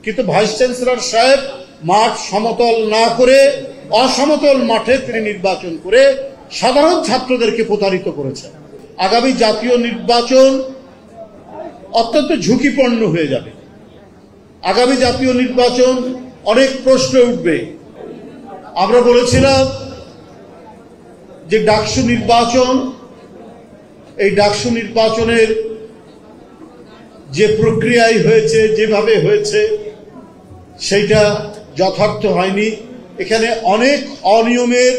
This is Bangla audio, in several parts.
কিন্তু ভাইস চ্যান্সেলর সাহেব মাঠ সমতল না করে অসমতল মাঠে তিনি নির্বাচন করে সাধারণ ছাত্রদেরকে প্রতারিত করেছেন। আগামী জাতীয় নির্বাচন অত্যন্ত ঝুঁকিপূর্ণ হয়ে যাবে। আগামী জাতীয় নির্বাচন অনেক প্রশ্ন উঠবে। আমরা বলেছিলাম যে ডাকসু নির্বাচন, এই ডাকসু নির্বাচনের যে প্রক্রিয়ায় হয়েছে, যেভাবে হয়েছে, সেইটা যথার্থ হয়নি। এখানে অনেক অনিয়মের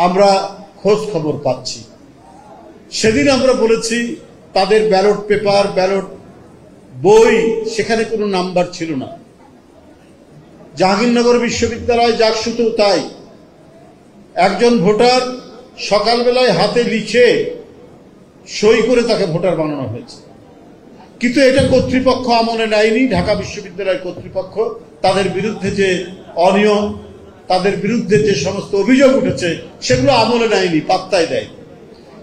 আমরা খোঁজ খবর পাচ্ছি। সেদিন আমরা বলেছি তাদের ব্যালট পেপার, ব্যালট বই, সেখানে কোনো নাম্বার ছিল না। জাহাঙ্গীরনগর বিশ্ববিদ্যালয় জাকসুতেও তাই। একজন ভোটার সকালবেলায় হাতে লিখে সই করে তাকে ভোটার বানানো হয়েছে, কিন্তু এটা কর্তৃপক্ষ আমলে নেয়নি। ঢাকা বিশ্ববিদ্যালয়ের কর্তৃপক্ষ তাদের বিরুদ্ধে যে অনিয়ম, তাদের বিরুদ্ধে যে সমস্ত অভিযোগ উঠেছে সেগুলো আমলে নেয়নি, পাত্তাই দেয়।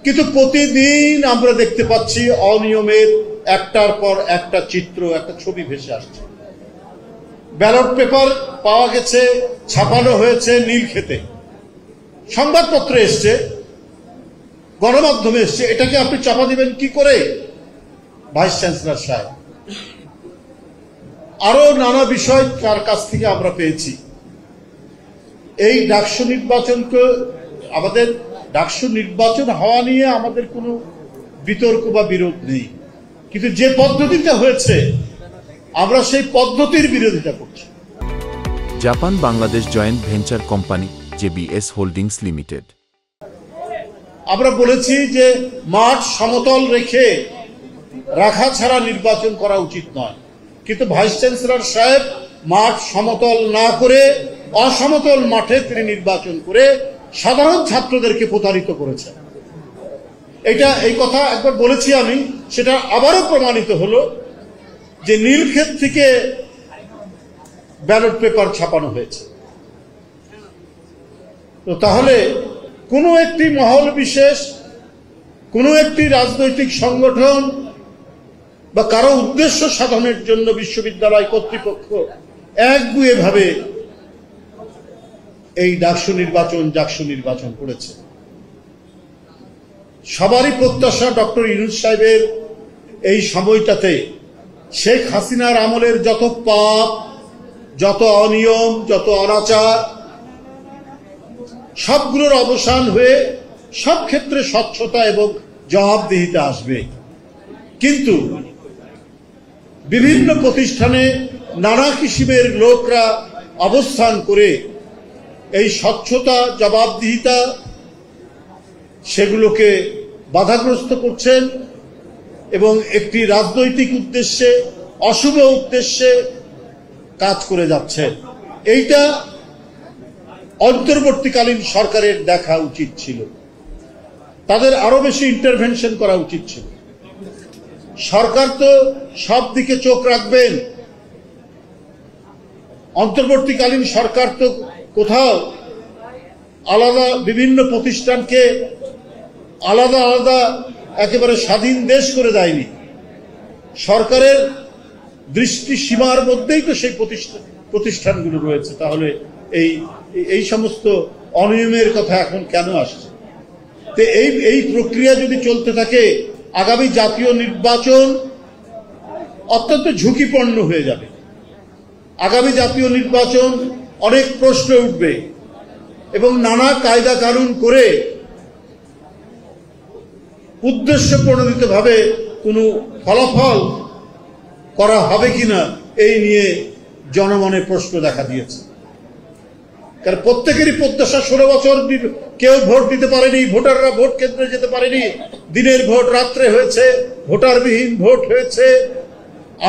কিন্তু প্রতিদিন আমরা দেখতে পাচ্ছি অনিয়মের একটার পর একটা চিত্র, একটা ছবি ভেসে আসছে। ব্যালট পেপার পাওয়া গেছে, ছাপানো হয়েছে নীলক্ষেতে, সংবাদপত্রে এসছে, গণমাধ্যমে এসছে। এটাকে আপনি চাপা দিবেন কি করে ভাইস চ্যান্সেলর সাহেব? আরো নানা বিষয় তার কাছ থেকে আমরা পেয়েছি। এই ডাকসু নির্বাচনকে, আমাদের ডাকসু নির্বাচন হওয়া নিয়ে আমাদের কোনো বিতর্ক বা বিরোধ নেই, কিন্তু যে পদ্ধতিটা হয়েছে আমরা সেই পদ্ধতির বিরোধিতা করছি। Japan Bangladesh joint venture company JBS holdings limited. আমরা বলেছি যে মাঠ সমতল রেখে রাখা ছাড়া নির্বাচন করা উচিত নয়, কিন্তু ভাইস চ্যান্সেলর সাহেব মাঠ সমতল না করে অসমতল মাঠে তিনি নির্বাচন করে সাধারণ ছাত্রদেরকে প্রতারিত করেছেন। এই কথা একবার বলেছি আমি, সেটা আবারও প্রমাণিত হলো যে নীলক্ষেত থেকে ব্যালট পেপার ছাপানো হয়েছে। তো তাহলে কোনো একটি মহল বিশেষ, কোনো একটি রাজনৈতিক সংগঠন বা কারো উদ্দেশ্য সাধনের জন্য বিশ্ববিদ্যালয় কর্তৃপক্ষ একগুয়ে ভাবে এই ডাকসু নির্বাচন করেছে। সবারই প্রত্যাশা ডক্টর ইউনূস সাহেবের এই সময়টাতে শেখ হাসিনার আমলের যত পাপ, যত অনিয়ম, যত অনাচার, সবগুলোর অবসান হয়ে সব ক্ষেত্রে স্বচ্ছতা এবং জবাবদিহিতা আসবে। কিন্তু বিভিন্ন প্রতিষ্ঠানে নানা কিসিমের লোকরা অবস্থান করে এই স্বচ্ছতা, জবাবদিহিতা সেগুলোকে বাধাগ্রস্ত করছেন এবং একটি রাজনৈতিক উদ্দেশ্যে, অশুভ উদ্দেশ্যে কাজ করে যাচ্ছেন। এইটা অন্তর্বর্তীকালীন সরকারের দেখা উচিত ছিল, তাদের আরো বেশি ইন্টারভেনশন করা উচিত ছিল। সরকার তো সব দিকে চোখ রাখবেন, অন্তর্বর্তীকালীন সরকার তো কোথাও আলাদা বিভিন্ন প্রতিষ্ঠানকে আলাদা আলাদা একেবারে স্বাধীন দেশ করে দেয়নি। সরকারের দৃষ্টি সীমার মধ্যেই তো সেই প্রতিষ্ঠানগুলো রয়েছে। তাহলে এই সমস্ত অনিয়মের কথা এখন কেন আসছে? তো এই প্রক্রিয়া যদি চলতে থাকে, আগামী জাতীয় নির্বাচন অত্যন্ত ঝুঁকিপূর্ণ হয়ে যাবে। আগামী জাতীয় নির্বাচন অনেক প্রশ্ন উঠবে এবং নানা কায়দা কানুন করে উদ্দেশ্য প্রণোদিতভাবে কোনো ফলাফল করা হবে কিনা এই নিয়ে জনমনে প্রশ্ন দেখা দিয়েছে। কারণ প্রত্যেকেরই প্রত্যাশা, 16 বছর কেউ ভোট দিতে পারেনি, ভোটাররা ভোট কেন্দ্রে যেতে পারেনি, দিনের ভোট রাত্রে হয়েছে, ভোটারবিহীন ভোট হয়েছে,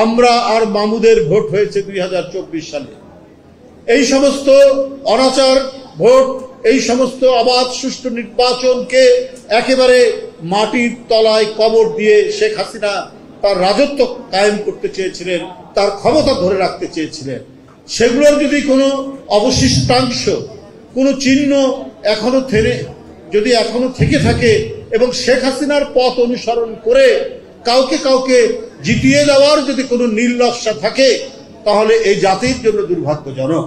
আমরা আর মামুদের ভোট হয়েছে 2024 সালে। এই সমস্ত অনাচার ভোট, এই সমস্ত অবাধ সুষ্ঠু নির্বাচনকে একেবারে মাটির তলায় কবর দিয়ে শেখ হাসিনা তার রাজত্ব কায়েম করতে চেয়েছিলেন, তার ক্ষমতা ধরে রাখতে চেয়েছিলেন। সেগুলোর যদি কোনো অবশিষ্টাংশ, কোনো চিহ্ন এখনো থেকে থাকে এবং শেখ হাসিনার পথ অনুসরণ করে কাউকে জিতিয়ে দেওয়ার যদি কোনো নীল নকশা থাকে তাহলে এই জাতির জন্য দুর্ভাগ্যজনক।